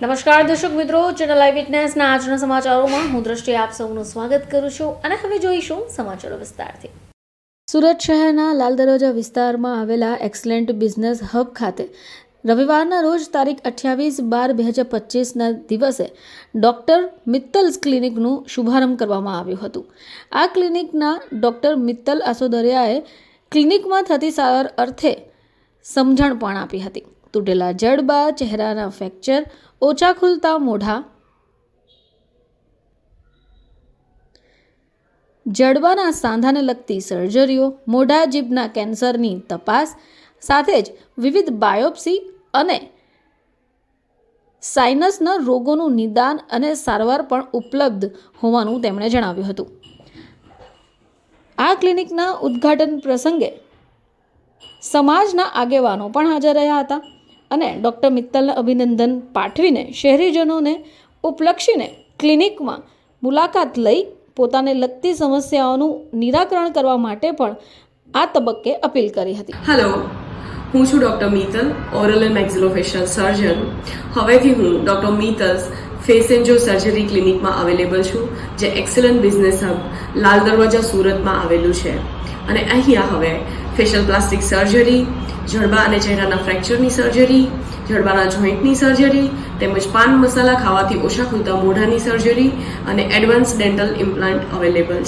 નમસ્કાર દર્શક મિત્રો, ચેનલ આઈ વિટનેસના આજના સમાચારોમાં હું દ્રષ્ટિ આપ સૌનું સ્વાગત કરું છું અને હવે જોઈશું સમાચારો વિસ્તારથી. સુરત શહેરના લાલ દરવાજા વિસ્તારમાં આવેલા એક્સલન્ટ બિઝનેસ હબ ખાતે રવિવારના રોજ તારીખ 28/12/2025ના દિવસે ડોક્ટર મિત્તલ્સ ક્લિનિકનું શુભારંભ કરવામાં આવ્યું હતું. આ ક્લિનિકના ડોક્ટર મિત્તલ આસોદરિયાએ ક્લિનિકમાં થતી સારવાર અર્થે સમજણ પણ આપી હતી. તૂટેલા જડબા, ચહેરાના ફ્રેક્ચર, ઓછા ખુલતા મોઢા, જડબાના સાંધાને લગતી સર્જરીઓ, મોઢા જીભના કેન્સરની તપાસ સાથે જ વિવિધ બાયોપ્સી અને સાઇનસના રોગોનું નિદાન અને સારવાર પણ ઉપલબ્ધ હોવાનું તેમણે જણાવ્યું હતું. આ ક્લિનિકના ઉદ્ઘાટન પ્રસંગે સમાજના આગેવાનો પણ હાજર રહ્યા હતા અને ડૉક્ટર મિત્તલને અભિનંદન પાઠવીને શહેરીજનોને ઉપલક્ષીને ક્લિનિકમાં મુલાકાત લઈ પોતાને લગતી સમસ્યાઓનું નિરાકરણ કરવા માટે પણ આ તબક્કે અપીલ કરી હતી. હેલો, હું છું ડૉક્ટર મિત્તલ, ઓરલ એન્ડ મેક્ઝિલોફેશિયલ સર્જન. હવેથી હું ડૉક્ટર મિત્તલ્સ ફેસ એન્ડ જો સર્જરી ક્લિનિકમાં અવેલેબલ છું, જે excellent business hub Lal Darwaja સુરતમાં આવેલું છે. અને અહીંયા હવે ફેશિયલ પ્લાસ્ટિક સર્જરી, જડબા અને ચહેરાના ફ્રેક્ચરની સર્જરી, જડબાના જોઈન્ટની સર્જરી તેમજ પાન મસાલા ખાવાથી ઓછા ખુલતા મોઢાની સર્જરી અને એડવાન્સ ડેન્ટલ ઇમ્પ્લાન્ટ અવેલેબલ છે.